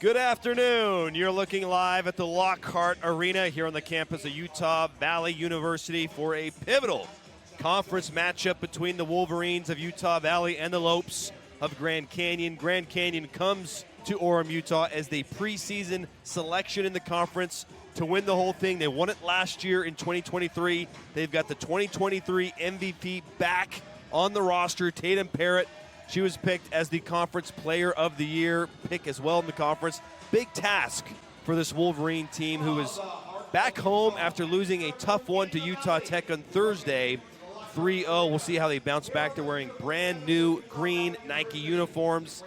Good afternoon. You're looking live at the Lockhart Arena here on the campus of Utah Valley University for a pivotal conference matchup between the Wolverines of Utah Valley and the Lopes of Grand Canyon. Grand Canyon comes to Orem, Utah as the preseason selection in the conference to win the whole thing. They won it last year in 2023. They've got the 2023 MVP back on the roster, Tatum Parrott. She was picked as the Conference Player of the Year pick as well in the conference. Big task for this Wolverine team, who is back home after losing a tough one to Utah Tech on Thursday, 3-0. We'll see how they bounce back. They're wearing brand new green Nike uniforms.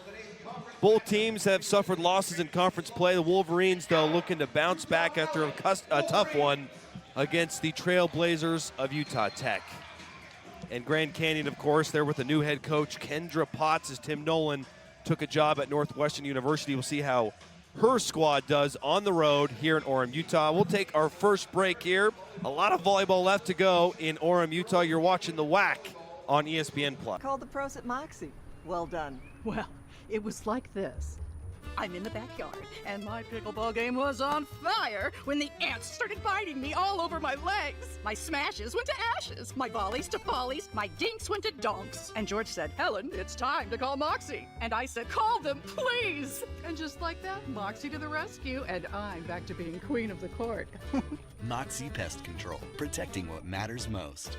Both teams have suffered losses in conference play. The Wolverines, though, looking to bounce back after a tough one against the Trailblazers of Utah Tech. And Grand Canyon, of course, they're with the new head coach, Kendra Potts, as Tim Nolan took a job at Northwestern University. We'll see how her squad does on the road here in Orem, Utah. We'll take our first break here. A lot of volleyball left to go in Orem, Utah. You're watching the WAC on ESPN+. Called the pros at Moxie. Well done. Well, it was like this. I'm in the backyard, and my pickleball game was on fire when the ants started biting me all over my legs. My smashes went to ashes, my volleys to follies, my dinks went to donks. And George said, "Helen, it's time to call Moxie." And I said, "Call them, please." And just like that, Moxie to the rescue, and I'm back to being queen of the court. Moxie Pest Control, protecting what matters most.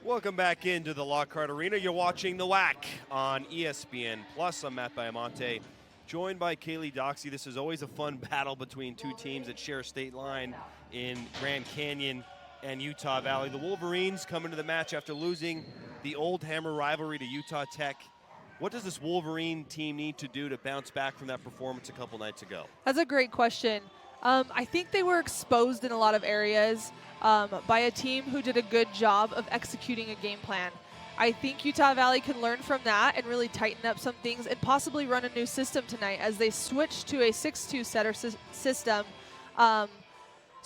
Welcome back into the Lockhart Arena. You're watching the WAC on ESPN+. I'm Matt Baiamonte, joined by Kaylee Doxey. This is always a fun battle between two teams that share a state line in Grand Canyon and Utah Valley. The Wolverines come into the match after losing the Old Hammer rivalry to Utah Tech. What does this Wolverine team need to do to bounce back from that performance a couple nights ago? That's a great question. I think they were exposed in a lot of areas by a team who did a good job of executing a game plan. I think Utah Valley can learn from that and really tighten up some things and possibly run a new system tonight as they switch to a 6-2 setter system. So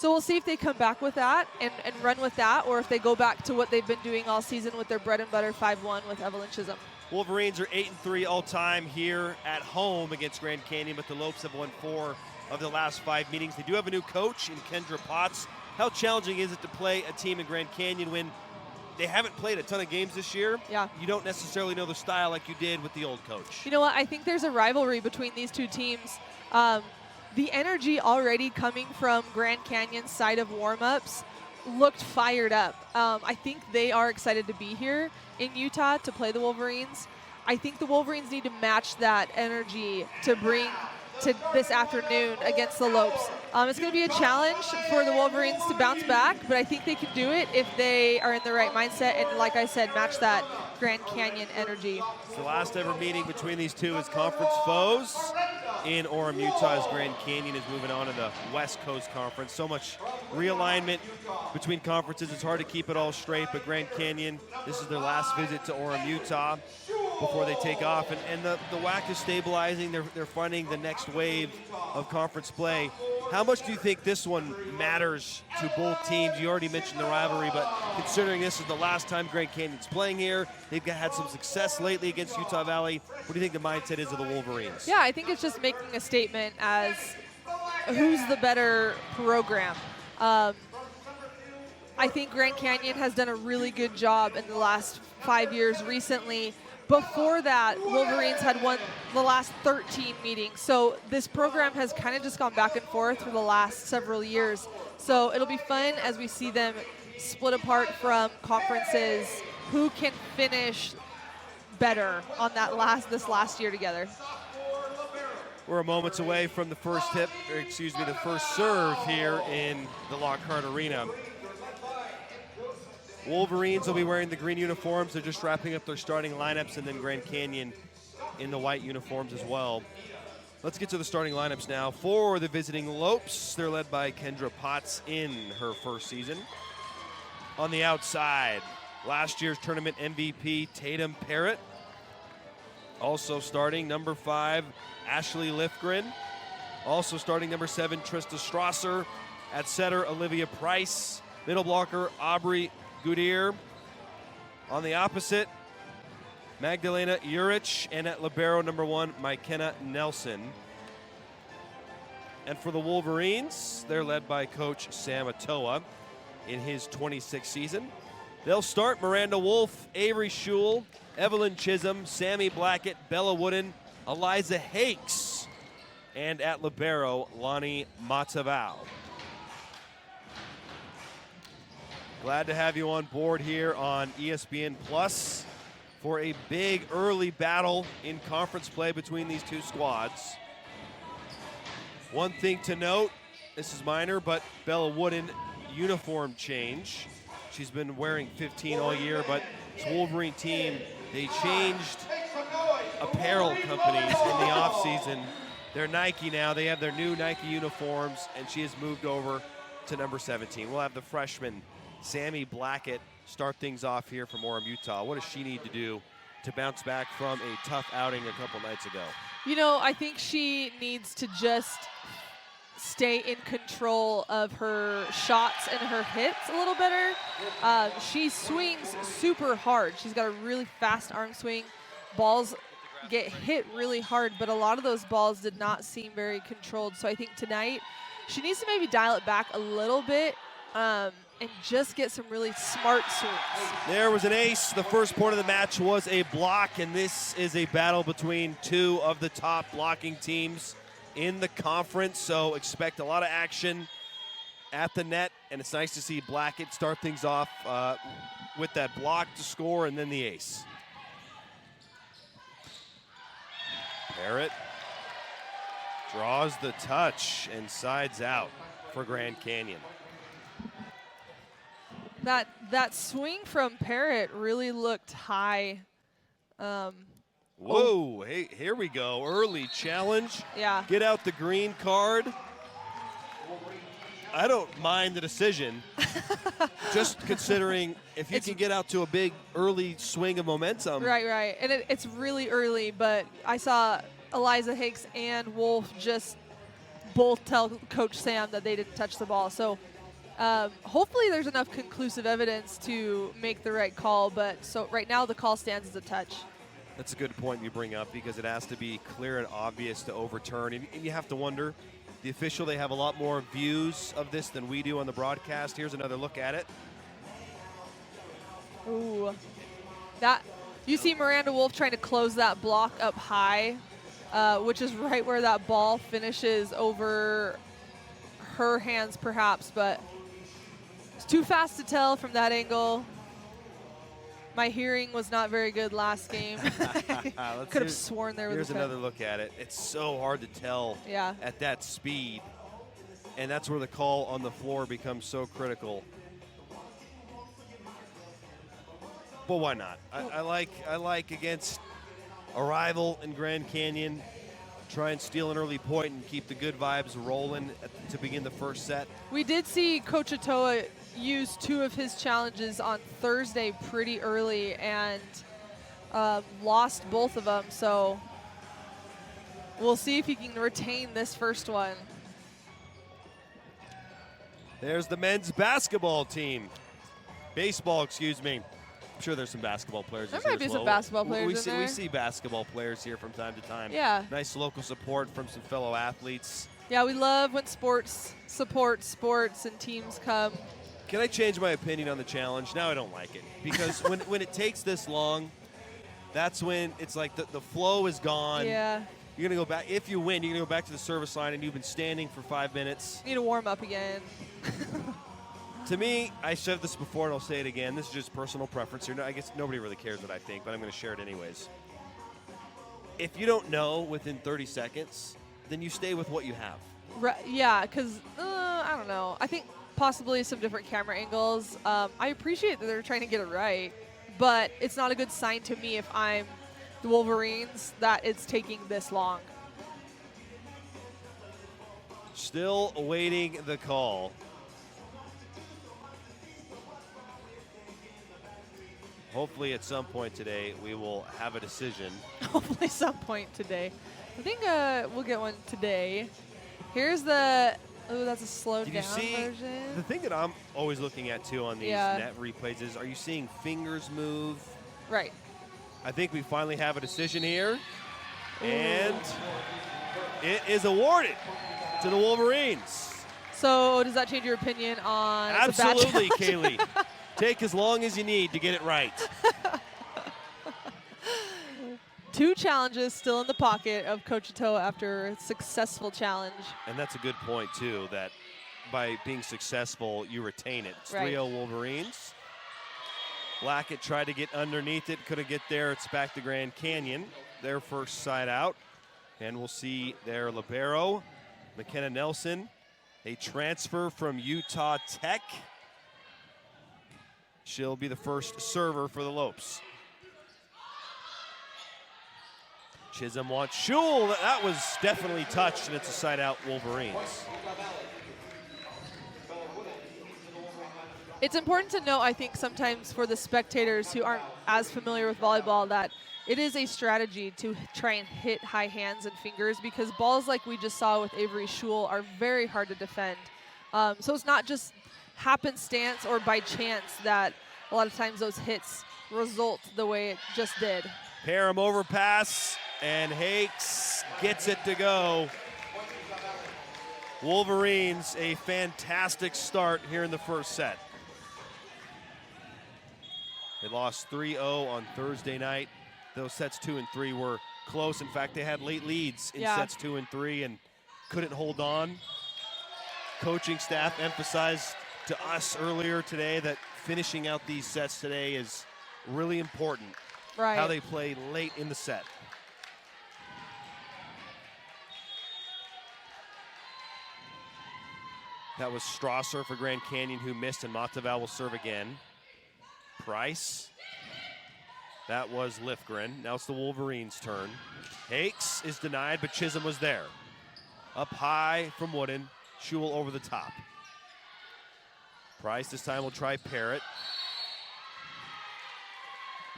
we'll see if they come back with that and run with that, or if they go back to what they've been doing all season with their bread and butter 5-1 with Evelyn Chisholm. Wolverines are 8-3 all time here at home against Grand Canyon, but the Lopes have won 4 of the last 5 meetings. They do have a new coach in Kendra Potts. How challenging is it to play a team in Grand Canyon when they haven't played a ton of games this year? Yeah. You don't necessarily know the style like you did with the old coach. You know what? I think there's a rivalry between these two teams. The energy already coming from Grand Canyon's side of warm-ups looked fired up. I think they are excited to be here in Utah to play the Wolverines. I think the Wolverines need to match that energy to bring to this afternoon against the Lopes. It's going to be a challenge for the Wolverines to bounce back, but I think they can do it if they are in the right mindset and, like I said, match that Grand Canyon energy. The last ever meeting between these two is conference foes in Orem, Utah, as Grand Canyon is moving on to the West Coast Conference. So much realignment between conferences. It's hard to keep it all straight, but Grand Canyon, this is their last visit to Orem, Utah before they take off. And the WAC is stabilizing. They're finding the next wave of conference play. How much do you think this one matters to both teams? You already mentioned the rivalry, but considering this is the last time Grand Canyon's playing here, they've had some success lately against Utah Valley. What do you think the mindset is of the Wolverines? Yeah, I think it's just making a statement as who's the better program. I think Grand Canyon has done a really good job in the last 5 years recently. Before that, Wolverines had won the last 13 meetings. So this program has kind of just gone back and forth for the last several years. So it'll be fun as we see them split apart from conferences, who can finish better on this last year together. We're moments away from the first the first serve here in the Lockhart Arena. Wolverines will be wearing the green uniforms. They're just wrapping up their starting lineups, and then Grand Canyon in the white uniforms as well. Let's get to the starting lineups now. For the visiting Lopes, they're led by Kendra Potts in her first season. On the outside, last year's tournament MVP, Tatum Parrott. Also starting, number 5, Ashley Lifgren. Also starting number 7, Trista Strasser. At setter, Olivia Price. Middle blocker, Aubrey Goodyear. On the opposite, Magdalena Urich. And at libero, number 1, McKenna Nelson. And for the Wolverines, they're led by Coach Sam Atoa in his 26th season. They'll start Miranda Wolf, Avery Schul, Evelyn Chisholm, Sammy Blackett, Bella Wooden, Eliza Hakes, and at libero, Lonnie Matavao. Glad to have you on board here on ESPN Plus for a big early battle in conference play between these two squads. One thing to note, this is minor, but Bella Wooden uniform change. She's been wearing 15 all year, but this Wolverine team, they changed apparel companies in the offseason. They're Nike now. They have their new Nike uniforms, and she has moved over to number 17. We'll have the freshman, Sammy Blackett, start things off here for Orem, Utah. What does she need to do to bounce back from a tough outing a couple nights ago? You know, I think she needs to just stay in control of her shots and her hits a little better. She swings super hard. She's got a really fast arm swing. Balls get hit really hard, but a lot of those balls did not seem very controlled. So I think tonight she needs to maybe dial it back a little bit and just get some really smart swings. There was an ace. The first point of the match was a block, and this is a battle between two of the top blocking teams in the conference, so expect a lot of action at the net, and it's nice to see Blackett start things off with that block to score and then the ace. Parrott draws the touch and sides out for Grand Canyon. That swing from Parrott really looked high. Whoa, hey, here we go. Early challenge. Yeah. Get out the green card. I don't mind the decision. Just considering if you can get out to a big early swing of momentum. Right. And it's really early, but I saw Eliza Hicks and Wolf just both tell Coach Sam that they didn't touch the ball. So hopefully there's enough conclusive evidence to make the right call. But so right now the call stands as a touch. That's a good point you bring up because it has to be clear and obvious to overturn. And you have to wonder, the official, they have a lot more views of this than we do on the broadcast. Here's another look at it. Ooh. You see Miranda Wolf trying to close that block up high, which is right where that ball finishes over her hands perhaps, but it's too fast to tell from that angle. My hearing was not very good last game. Could have sworn there was Here's another look at it. It's so hard to tell at that speed. And that's where the call on the floor becomes so critical. But why not? I like against a rival in Grand Canyon, try and steal an early point and keep the good vibes rolling to begin the first set. We did see Coach Atoa use two of his challenges on Thursday pretty early and lost both of them. So we'll see if he can retain this first one. There's the men's basketball team. Baseball, excuse me. I'm sure there's some basketball players. There might be some basketball players in there. We see basketball players here from time to time. Yeah. Nice local support from some fellow athletes. Yeah, we love when sports support sports and teams come. Can I change my opinion on the challenge? Now I don't like it. Because when it takes this long, that's when it's like the flow is gone. Yeah. You're going to go back. If you win, you're going to go back to the service line, and you've been standing for 5 minutes. Need to warm up again. To me, I said this before, and I'll say it again. This is just personal preference. I guess nobody really cares what I think, but I'm going to share it anyways. If you don't know within 30 seconds, then you stay with what you have. Yeah, because, I don't know. I think possibly some different camera angles. I appreciate that they're trying to get it right, but it's not a good sign to me if I'm the Wolverines that it's taking this long. Still awaiting the call. Hopefully at some point today we will have a decision. Hopefully some point today. I think we'll get one today. Here's the, oh, that's a slowed Did you down see the version. thing that I'm always looking at too on these Yeah. net replays is, are you seeing fingers move? Right. I think we finally have a decision here, and it is awarded to the Wolverines. So does that change your opinion on the bad Absolutely, challenge? Kaylee. Take as long as you need to get it right. 2 challenges still in the pocket of Coach Atoa after a successful challenge. And that's a good point, too, that by being successful, you retain it. It's Right. 3-0 Wolverines. Blackett tried to get underneath it, couldn't get there. It's back to Grand Canyon, their first side out. And we'll see their libero, McKenna Nelson, a transfer from Utah Tech. She'll be the first server for the Lopes. Chisholm wants Schul. That was definitely touched, and it's a side out Wolverines. It's important to note, I think, sometimes for the spectators who aren't as familiar with volleyball, that it is a strategy to try and hit high hands and fingers, because balls like we just saw with Avery Schul are very hard to defend. So it's not just happenstance or by chance that a lot of times those hits result the way it just did. Parham overpass, and Hakes gets it to go. Wolverines, a fantastic start here in the first set. They lost 3-0 on Thursday night. Those sets 2 and 3 were close. In fact, they had late leads in sets 2 and 3 and couldn't hold on. Coaching staff emphasized to us earlier today that finishing out these sets today is really important. Right. How they play late in the set. That was Strasser for Grand Canyon, who missed, and Mataval will serve again. Price. That was Lifgren. Now it's the Wolverines' turn. Hakes is denied, but Chisholm was there. Up high from Wooden. Schul over the top. Price this time will try Parrott.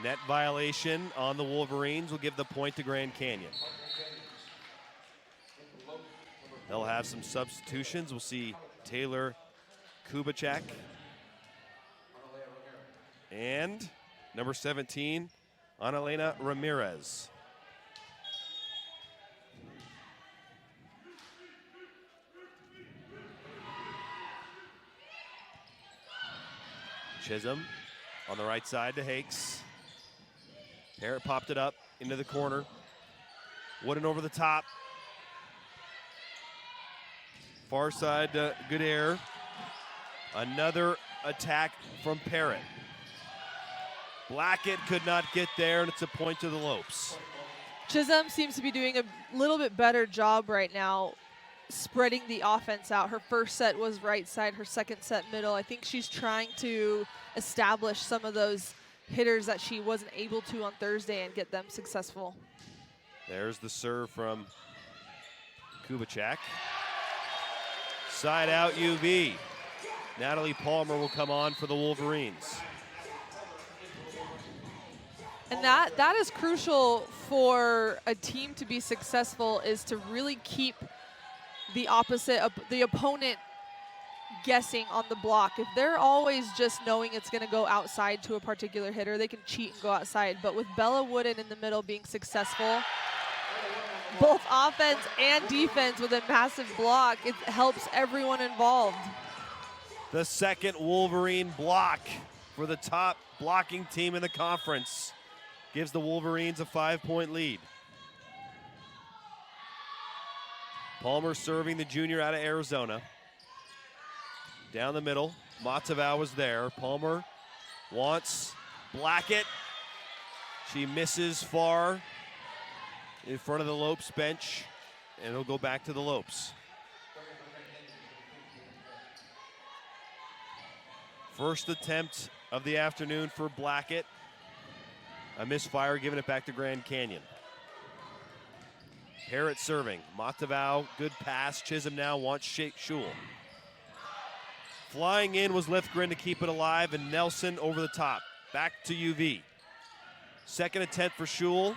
Net violation on the Wolverines will give the point to Grand Canyon. They'll have some substitutions. We'll see Taylor Kubachak and number 17, Analena Ramirez. Chisholm on the right side to Hakes. Parrott popped it up into the corner. Wooden over the top. Far side, good air. Another attack from Parrott. Blackett could not get there, and it's a point to the Lopes. Chisholm seems to be doing a little bit better job right now spreading the offense out. Her first set was right side, her second set middle. I think she's trying to establish some of those hitters that she wasn't able to on Thursday and get them successful. There's the serve from Kubachak. Side out UV. Natalie Palmer will come on for the Wolverines. And that is crucial for a team to be successful, is to really keep the opponent guessing on the block. If they're always just knowing it's going to go outside to a particular hitter, they can cheat and go outside. But with Bella Wooden in the middle being successful, both offense and defense with a massive block, it helps everyone involved. The second Wolverine block for the top blocking team in the conference gives the Wolverines a 5-point lead. Palmer serving, the junior out of Arizona. Down the middle, Mataval was there. Palmer wants Blackett. She misses far in front of the Lopes bench, and it'll go back to the Lopes. First attempt of the afternoon for Blackett. A misfire, giving it back to Grand Canyon. Parrott serving. Mataval, good pass. Chisholm now wants Schul. Flying in was Lifgren to keep it alive, and Nelson over the top. Back to UV. Second attempt for Schul.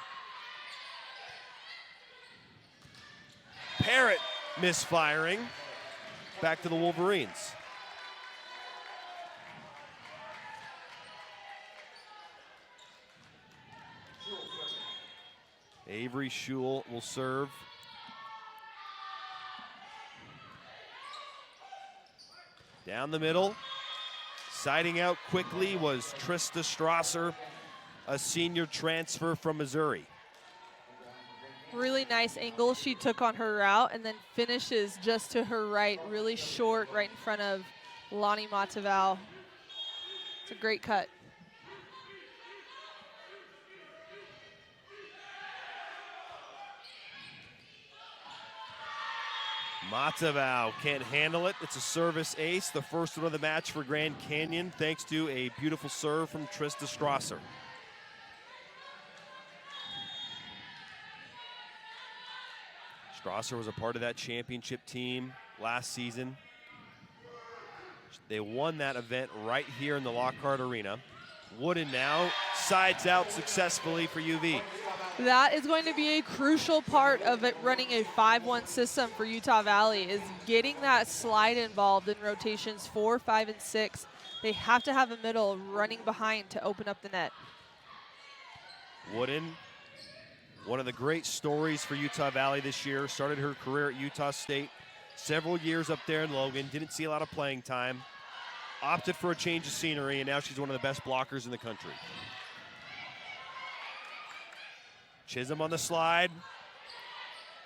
Parrott misfiring. Back to the Wolverines. Avery Schul will serve. Down the middle. Siding out quickly was Trista Strasser, a senior transfer from Missouri. Really nice angle she took on her route and then finishes just to her right, really short, right in front of Lonnie Matavao. It's a great cut. Matavao can't handle it. It's a service ace, the first one of the match for Grand Canyon, thanks to a beautiful serve from Trista Strasser. Strasser was a part of that championship team last season. They won that event right here in the Lockhart Arena. Wooden now sides out successfully for UV. That is going to be a crucial part of it running a 5-1 system for Utah Valley, is getting that slide involved in rotations 4, 5, and 6. They have to have a middle running behind to open up the net. Wooden, one of the great stories for Utah Valley this year, started her career at Utah State, several years up there in Logan, didn't see a lot of playing time, opted for a change of scenery, and now she's one of the best blockers in the country. Chisholm on the slide.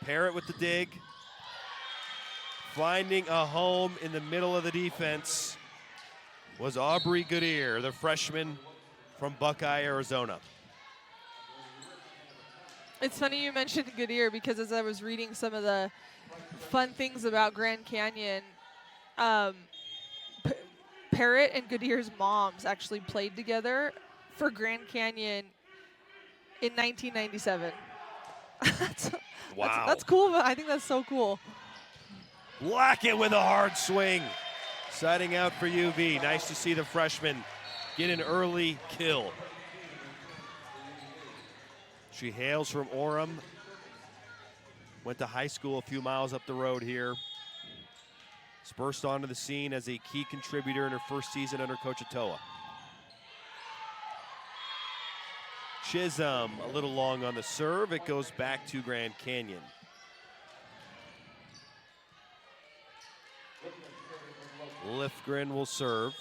Parrott with the dig. Finding a home in the middle of the defense was Aubrey Goodyear, the freshman from Buckeye, Arizona. It's funny you mentioned Goodyear, because as I was reading some of the fun things about Grand Canyon, Parrott and Goodyear's moms actually played together for Grand Canyon in 1997. Wow. That's cool. But I think that's so cool. Blackett with a hard swing. Siding out for UV. Nice to see the freshman get an early kill. She hails from Orem. Went to high school a few miles up the road here. Burst onto the scene as a key contributor in her first season under Coach Atoa. Chisholm a little long on the serve. It goes back to Grand Canyon. Lifgren will serve.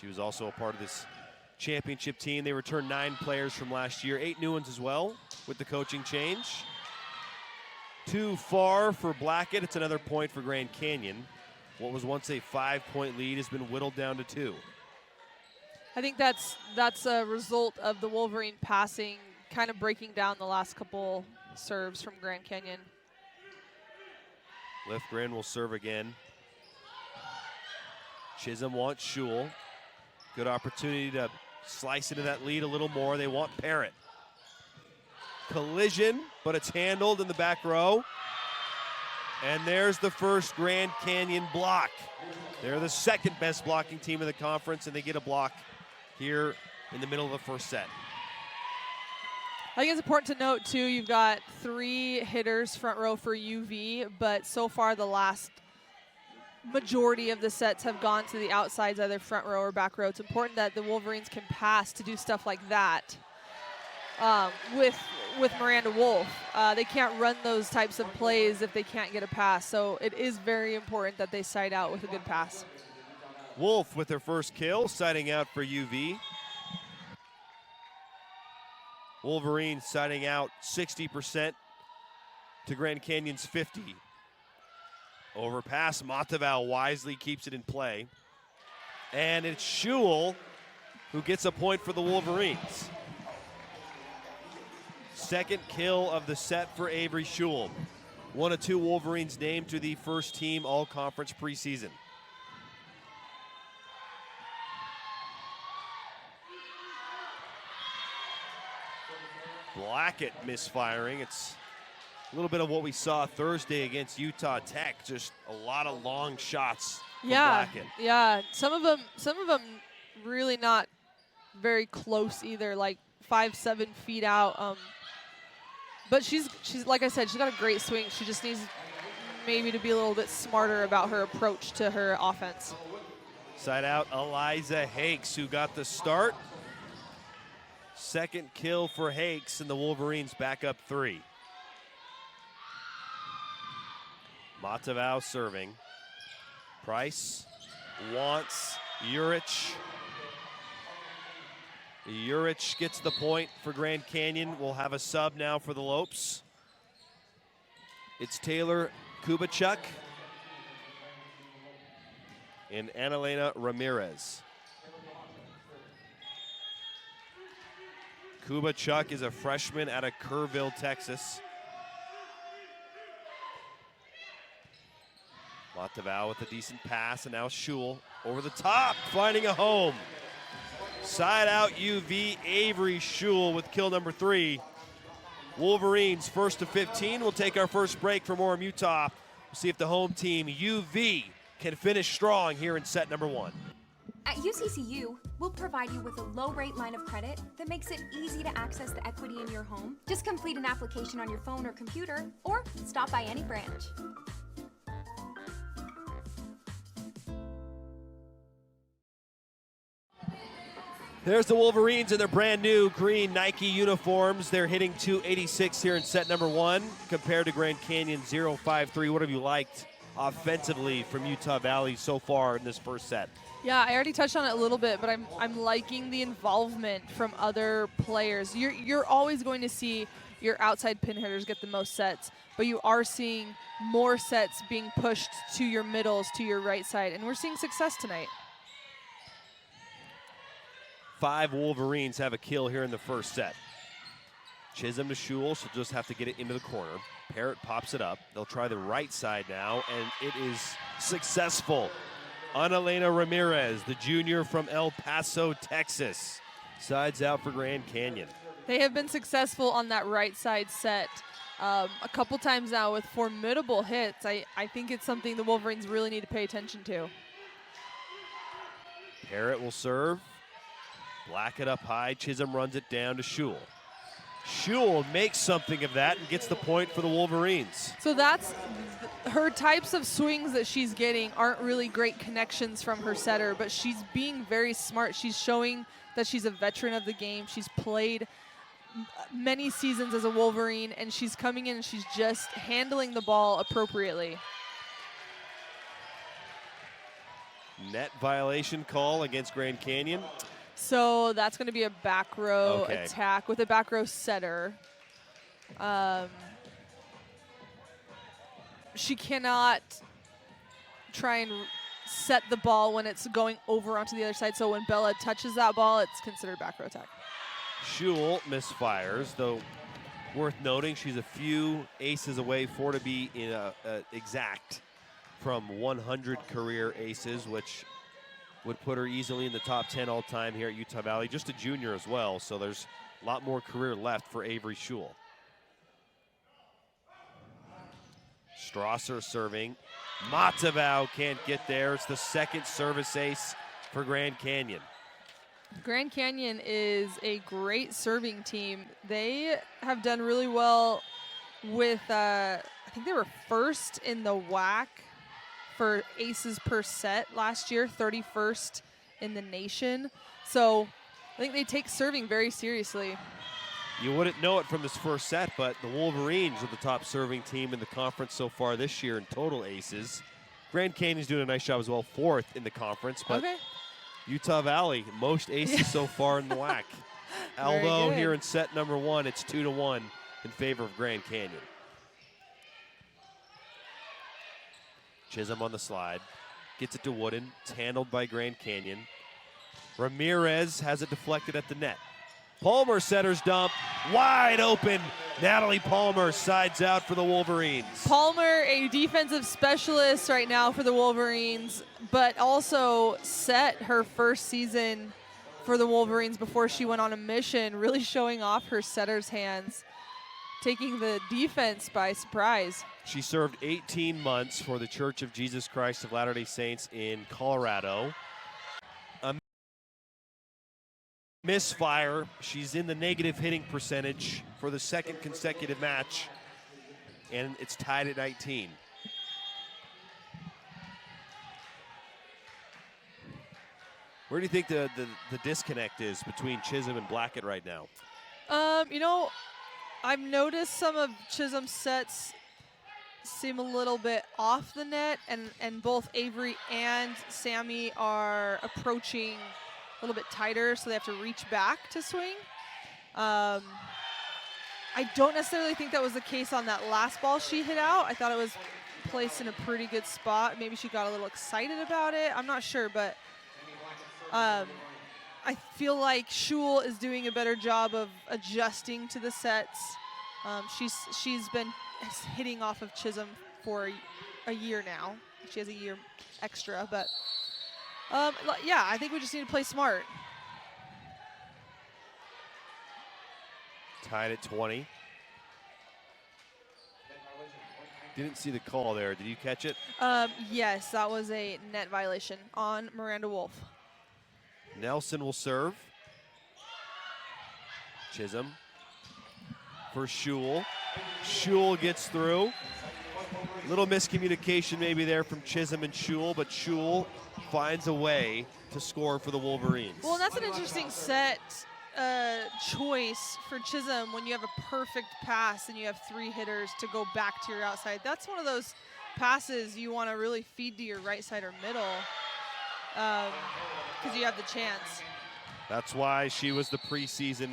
She was also a part of this championship team. They returned 9 players from last year, 8 new ones as well with the coaching change. Too far for Blackett. It's another point for Grand Canyon. What was once a 5-point lead has been whittled down to 2. I think that's a result of the Wolverine passing, kind of breaking down the last couple serves from Grand Canyon. Lifgren will serve again. Chisholm wants Schul. Good opportunity to slice into that lead a little more. They want Parrott. Collision, but it's handled in the back row. And there's the first Grand Canyon block. They're the second best blocking team in the conference, and they get a block here in the middle of the first set. I think it's important to note, too, you've got 3 hitters front row for UV, but so far the last majority of the sets have gone to the outsides, either front row or back row. It's important that the Wolverines can pass to do stuff like that with Miranda Wolf. They can't run those types of plays if they can't get a pass, so it is very important that they side out with a good pass. Wolf with her first kill, siding out for UV. Wolverines siding out 60% to Grand Canyon's 50. Overpass, Matavao wisely keeps it in play. And it's Schul who gets a point for the Wolverines. Second kill of the set for Avery Schul. One of 2 Wolverines named to the first team all-conference preseason. Blackett misfiring. It's a little bit of what we saw Thursday against Utah Tech. Just a lot of long shots from Blackett. Yeah. Some of them really not very close either. Like 5-7 feet out. But she's like I said, she's got a great swing. She just needs maybe to be a little bit smarter about her approach to her offense. Side out, Eliza Hakes, who got the start. Second kill for Hakes, and the Wolverines back up 3. Matavao serving. Price wants Juric. Juric gets the point for Grand Canyon. We'll have a sub now for the Lopes. It's Taylor Kubachuk and Annalena Ramirez. Kubachuk is a freshman out of Kerrville, Texas. Matavao with a decent pass, and now Schul over the top, finding a home. Side out UV, Avery Schul with kill number 3. Wolverines first to 15. We'll take our first break for more of Utah. We'll see if the home team, UV, can finish strong here in set number 1. At UCCU, we'll provide you with a low-rate line of credit that makes it easy to access the equity in your home. Just complete an application on your phone or computer, or stop by any branch. There's the Wolverines in their brand new green Nike uniforms. They're hitting .286 here in set number 1 compared to Grand Canyon 0.53. What have you liked offensively from Utah Valley so far in this first set? Yeah, I already touched on it a little bit, but I'm liking the involvement from other players. You're always going to see your outside pin hitters get the most sets, but you are seeing more sets being pushed to your middles, to your right side, and we're seeing success tonight. 5 Wolverines have a kill here in the first set. Chisholm to Schul, she'll just have to get it into the corner. Parrott pops it up. They'll try the right side now, and it is successful. Annalena Ramirez, the junior from El Paso, Texas, sides out for Grand Canyon. They have been successful on that right side set a couple times now with formidable hits. I think it's something the Wolverines really need to pay attention to. Parrott will serve. Black it up high. Chisholm runs it down to Schul. Schul makes something of that and gets the point for the Wolverines. So that's her types of swings that she's getting aren't really great connections from her setter, but she's being very smart. She's showing that she's a veteran of the game. She's played many seasons as a Wolverine, and she's coming in and she's just handling the ball appropriately. Net violation call against Grand Canyon. So that's going to be a back row attack with a back row setter. She cannot try and set the ball when it's going over onto the other side. So when Bella touches that ball, it's considered back row attack. Schul misfires, though worth noting she's a few aces away for to be in exact from 100 career aces, which would put her easily in the top 10 all time here at Utah Valley. Just a junior as well, so there's a lot more career left for Avery Schul. Strasser serving. Matavao can't get there. It's the second service ace for Grand Canyon. Grand Canyon is a great serving team. They have done really well with, I think they were first in the WAC for aces per set last year, 31st in the nation. So I think they take serving very seriously. You wouldn't know it from this first set, but the Wolverines are the top serving team in the conference so far this year in total aces. Grand Canyon's doing a nice job as well, 4th in the conference, but Utah Valley, most aces so far in the WAC. Although here in set number 1, it's 2-1 in favor of Grand Canyon. Chisholm on the slide, gets it to Wooden. It's handled by Grand Canyon. Ramirez has it deflected at the net. Palmer setter's dump, wide open. Natalie Palmer sides out for the Wolverines. Palmer, a defensive specialist right now for the Wolverines, but also set her first season for the Wolverines before she went on a mission, really showing off her setter's hands, taking the defense by surprise. She served 18 months for the Church of Jesus Christ of Latter-day Saints in Colorado. misfire. She's in the negative hitting percentage for the second consecutive match, and it's tied at 19. Where do you think the disconnect is between Chisholm and Blackett right now? You know, I've noticed some of Chisholm's sets seem a little bit off the net, and both Avery and Sammy are approaching a little bit tighter, so they have to reach back to swing. I don't necessarily think that was the case on that last ball she hit out. I thought it was placed in a pretty good spot. Maybe she got a little excited about it. I'm not sure, but I feel like Schul is doing a better job of adjusting to the sets. She's been hitting off of Chisholm for a year now. She has a year extra, but yeah, I think we just need to play smart. Tied at 20. Didn't see the call there. Did you catch it? Yes, that was a net violation on Miranda Wolf. Nelson will serve. Chisholm for Schul. Schul gets through. Little miscommunication maybe there from Chisholm and Schul, but Schul finds a way to score for the Wolverines. Well, that's an interesting set choice for Chisholm when you have a perfect pass and you have 3 hitters to go back to your outside. That's one of those passes you want to really feed to your right side or middle because you have the chance. That's why she was the preseason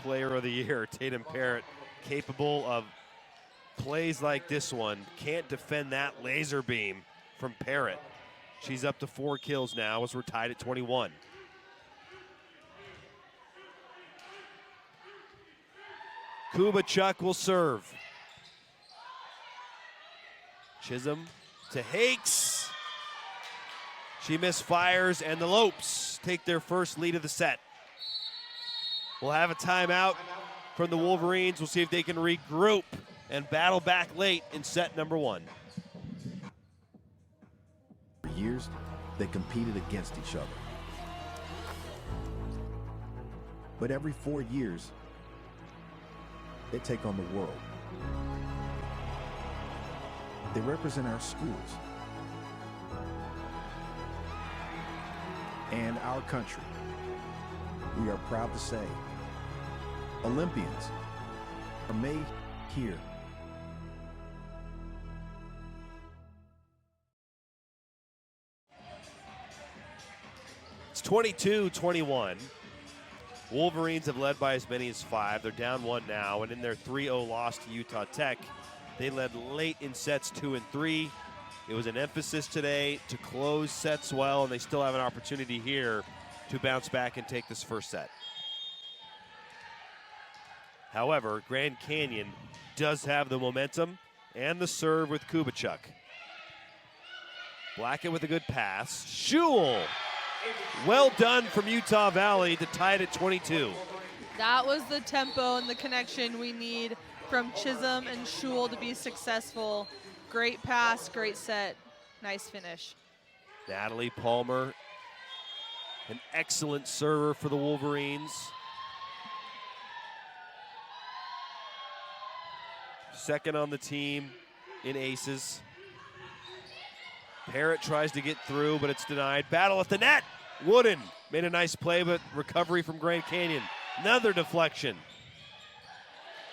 player of the year. Tatum Parrott, capable of plays like this one. Can't defend that laser beam from Parrott. She's up to 4 kills now as we're tied at 21. Kubachuk will serve. Chisholm to Hakes. She misfires, and the Lopes take their first lead of the set. We'll have a timeout from the Wolverines. We'll see if they can regroup and battle back late in set number 1. For years, they competed against each other. But every 4 years, they take on the world. They represent our schools and our country. We are proud to say, Olympians are made here. It's 22-21. Wolverines have led by as many as 5. They're down 1 now, and in their 3-0 loss to Utah Tech, they led late in sets 2 and 3. It was an emphasis today to close sets well, and they still have an opportunity here to bounce back and take this first set. However, Grand Canyon does have the momentum and the serve with Kubachuk. Blackett with a good pass. Schul! Well done from Utah Valley to tie it at 22. That was the tempo and the connection we need from Chisholm and Schul to be successful. Great pass, great set, nice finish. Natalie Palmer, an excellent server for the Wolverines. Second on the team in aces. Parrott tries to get through, but it's denied. Battle at the net. Wooden made a nice play, but recovery from Grand Canyon. Another deflection.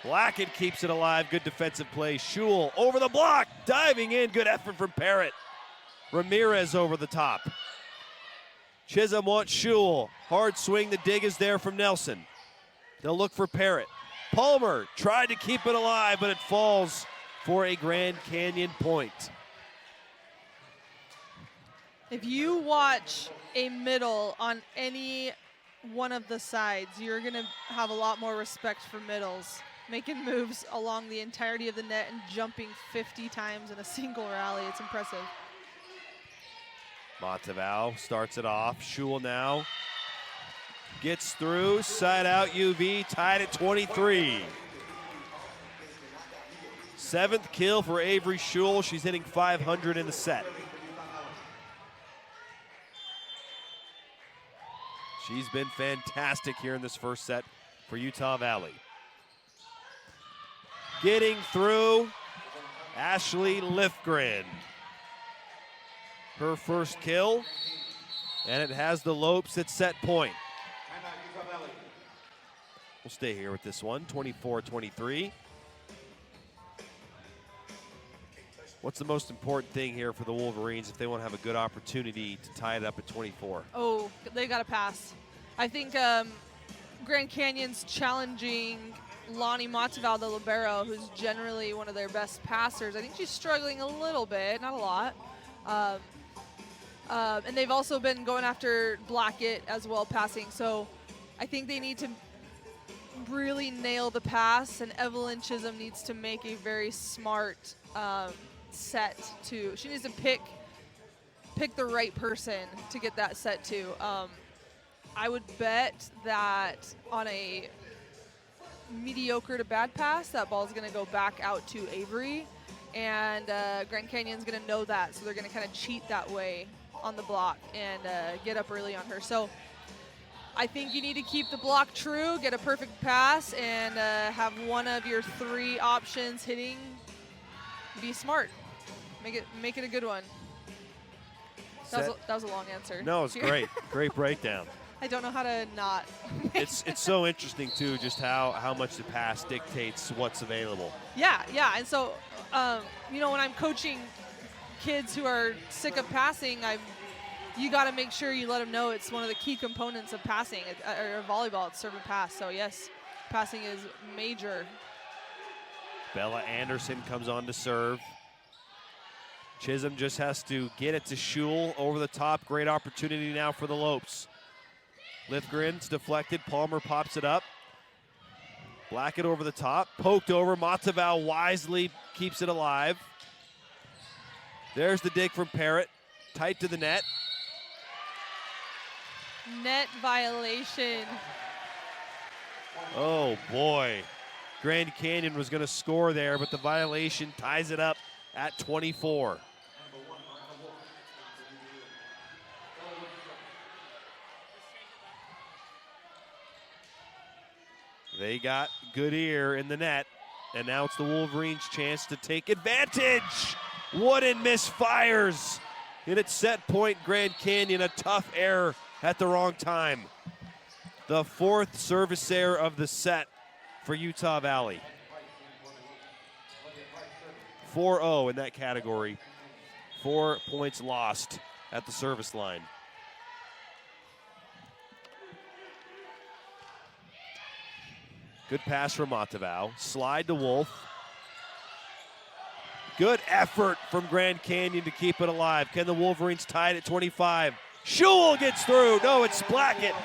Blackett keeps it alive. Good defensive play. Schul over the block. Diving in. Good effort from Parrott. Ramirez over the top. Chisholm wants Schul. Hard swing. The dig is there from Nelson. They'll look for Parrott. Palmer tried to keep it alive, but it falls for a Grand Canyon point. If you watch a middle on any one of the sides, you're going to have a lot more respect for middles. Making moves along the entirety of the net and jumping 50 times in a single rally. It's impressive. Monteval starts it off. Schul now gets through. Side out UV, tied at 23. 7th kill for Avery Schul. She's hitting 500 in the set. She's been fantastic here in this first set for Utah Valley. Getting through, Ashley Lifgren. Her first kill, and it has the Lopes at set point. We'll stay here with this one, 24-23. What's the most important thing here for the Wolverines if they want to have a good opportunity to tie it up at 24? Oh, they got to pass. I think Grand Canyon's challenging Lonnie Monteval, the libero, who's generally one of their best passers. I think she's struggling a little bit, not a lot. And they've also been going after Blackett as well, passing. So I think they need to really nail the pass, and Evelyn Chisholm needs to make a very smart set to. She needs to pick the right person to get that set to. I would bet that on a mediocre to bad pass, that ball's going to go back out to Avery, and Grand Canyon's going to know that, so they're going to kind of cheat that way on the block and get up early on her. So I think you need to keep the block true, get a perfect pass, and have one of your three options hitting. Be smart. Make it a good one. That was a long answer. No, it's great. Great breakdown. I don't know how to not. It's so interesting, too, just how much the pass dictates what's available. Yeah. And so, when I'm coaching kids who are sick of passing, you got to make sure you let them know it's one of the key components of passing, or volleyball, it's serve and pass. So, yes, passing is major. Bella Anderson comes on to serve. Chisholm just has to get it to Schul over the top. Great opportunity now for the Lopes. Lifgren's deflected. Palmer pops it up. Blackett over the top. Poked over. Monteval wisely keeps it alive. There's the dig from Parrott. Tight to the net. Net violation. Oh, boy. Grand Canyon was going to score there, but the violation ties it up at 24. They got Goodyear in the net, and now it's the Wolverines' chance to take advantage. Wooden misfires. And at set point, Grand Canyon, a tough error at the wrong time. The fourth service error of the set for Utah Valley. 4-0 in that category. 4 points lost at the service line. Good pass from Monteval. Slide to Wolf. Good effort from Grand Canyon to keep it alive. Can the Wolverines tie it at 25? Schul gets through. No, it's Blackett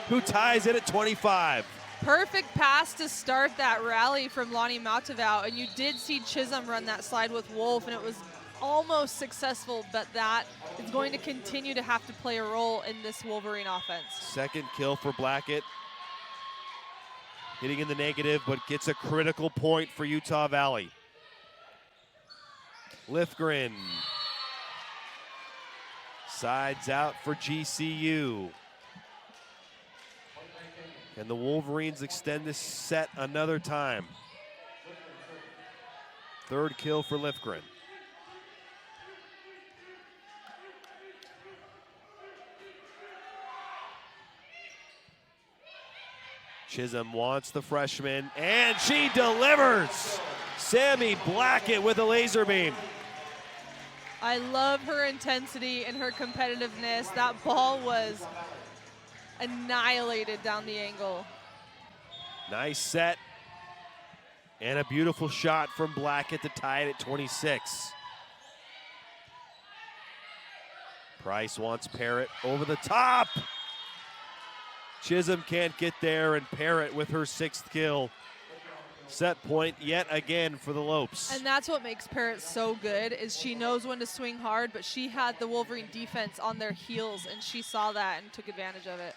who ties it at 25. Perfect pass to start that rally from Lonnie Monteval, and you did see Chisholm run that slide with Wolf, and it was almost successful, but that is going to continue to have to play a role in this Wolverine offense. Second kill for Blackett. Hitting in the negative, but gets a critical point for Utah Valley. Lifgren. Sides out for GCU. Can the Wolverines extend this set another time? Third kill for Lifgren. Chisholm wants the freshman, and she delivers! Sammy Blackett with a laser beam. I love her intensity and her competitiveness. That ball was annihilated down the angle. Nice set. And a beautiful shot from Blackett to tie it at 26. Price wants Parrott over the top. Chisholm can't get there, and Parrott with her 6th kill. Set point yet again for the Lopes. And that's what makes Parrott so good, is she knows when to swing hard, but she had the Wolverine defense on their heels, and she saw that and took advantage of it.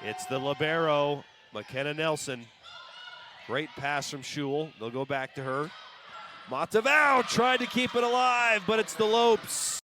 It's the libero, McKenna Nelson. Great pass from Schul. They'll go back to her. Monteval tried to keep it alive, but it's the Lopes.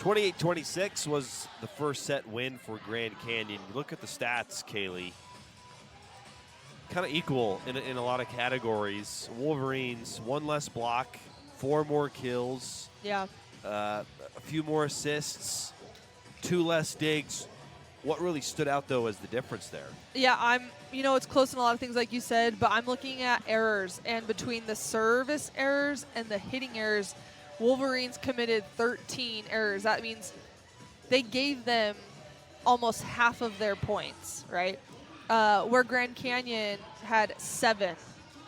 28-26 was the first set win for Grand Canyon. You look at the stats, Kaylee. Kind of equal in a lot of categories. Wolverines, 1 less block, 4 more kills. Yeah. A few more assists, 2 less digs. What really stood out, though, as the difference there? Yeah, it's close in a lot of things like you said, but I'm looking at errors, and between the service errors and the hitting errors, Wolverines committed 13 errors. That means they gave them almost half of their points, right? Where Grand Canyon had 7.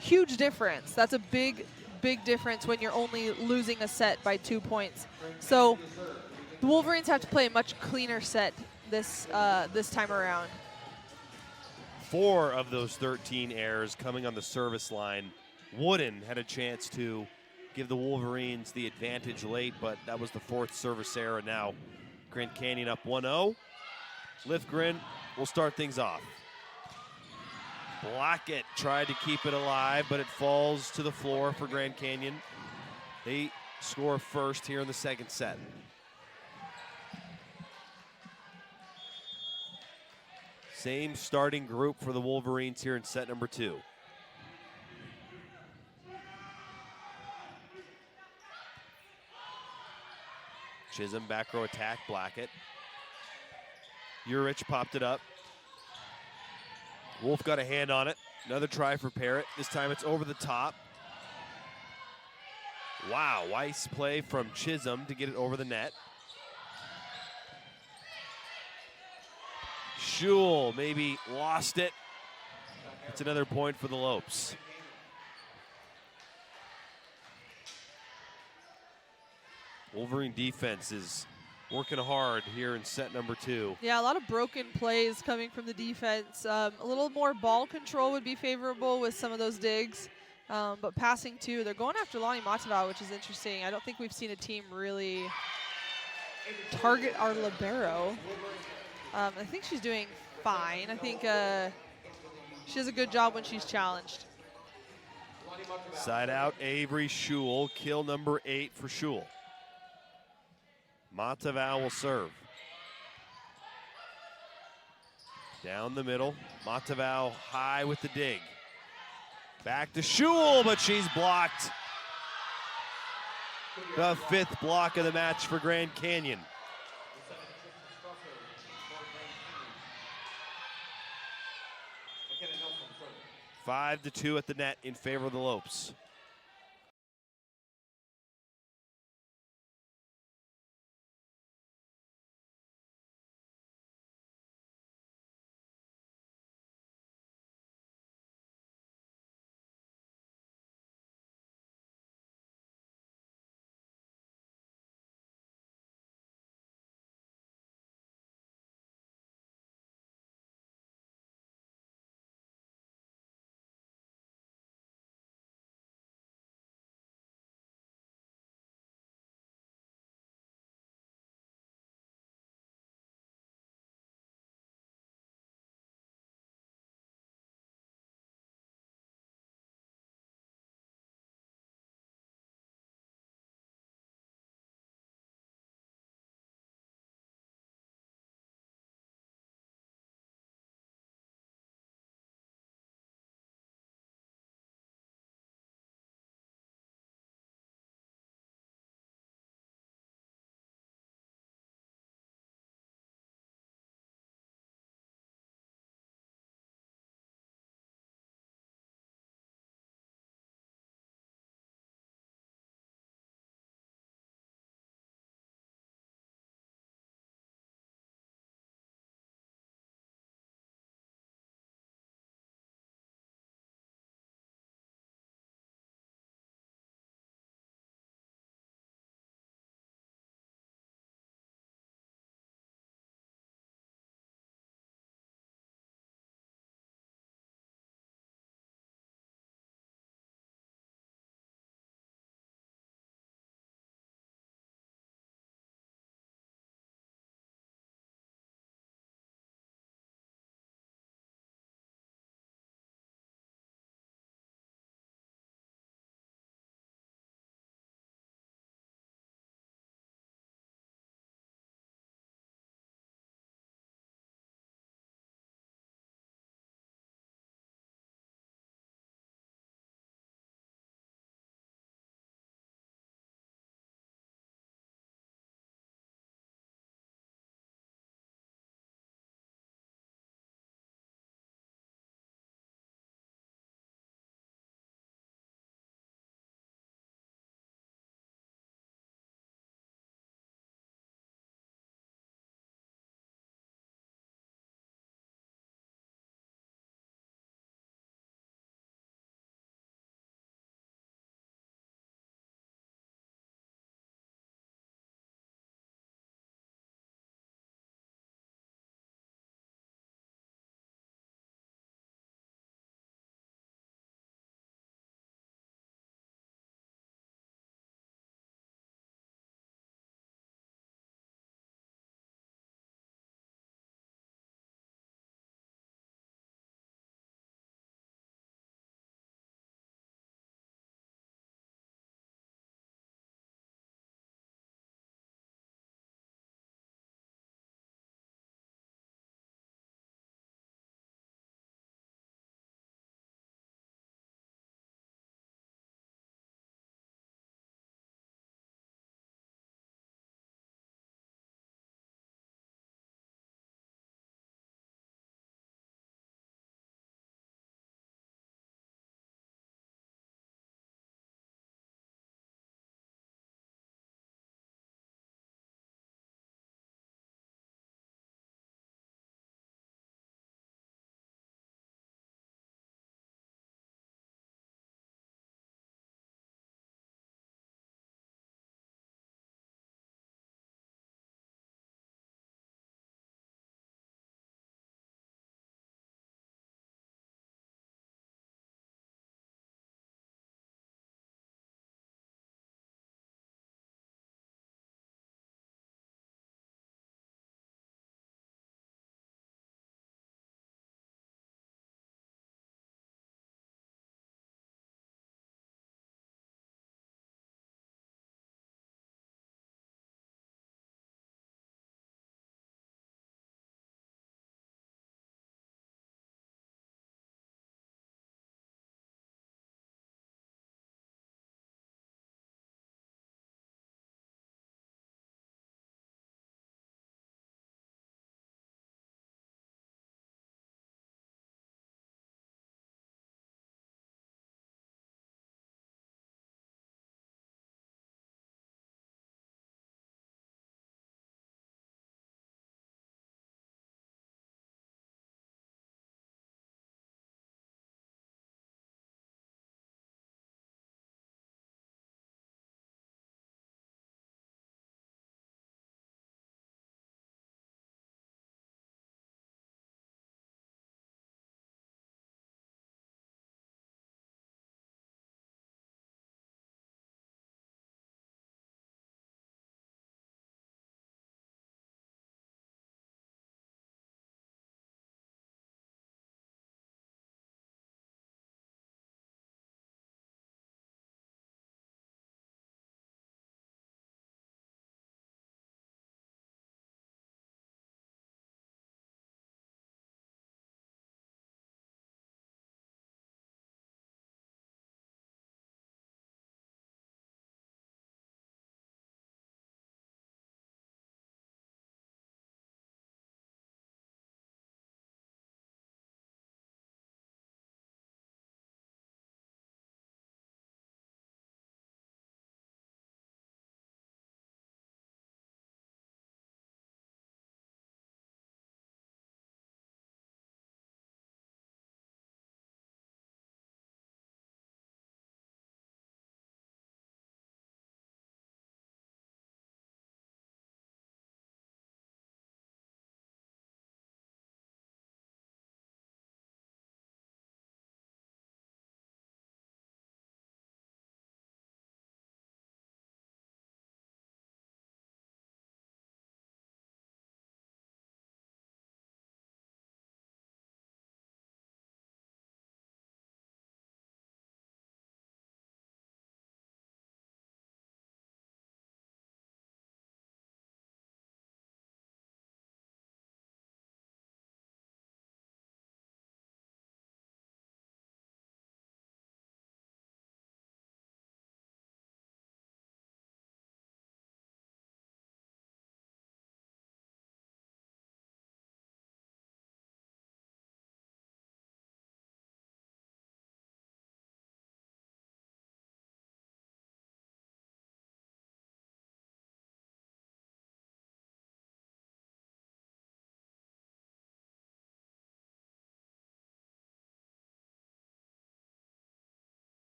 Huge difference. That's a big difference when you're only losing a set by 2 points. So the Wolverines have to play a much cleaner set this time around. 4 of those 13 errors coming on the service line. Wooden had a chance to give the Wolverines the advantage late, but that was the 4th service error. Now Grand Canyon up 1-0. Lithgren will start things off. Blackett tried to keep it alive, but it falls to the floor for Grand Canyon. They score first here in the second set. Same starting group for the Wolverines here in set number 2. Chisholm back row attack, Blackett. Urich popped it up. Wolf got a hand on it. Another try for Parrott. This time it's over the top. Wow, Weiss play from Chisholm to get it over the net. Schul maybe lost it. It's another point for the Lopes. Wolverine defense is working hard here in set number 2. Yeah, a lot of broken plays coming from the defense. A little more ball control would be favorable with some of those digs. But passing too, they're going after Lonnie Matavao, which is interesting. I don't think we've seen a team really target our libero. I think she's doing fine. I think she does a good job when she's challenged. Side out, Avery Schul. Kill number 8 for Schul. Matavao will serve. Down the middle. Matavao high with the dig. Back to Schul, but she's blocked. The 5th block of the match for Grand Canyon. Five to 2 at the net in favor of the Lopes.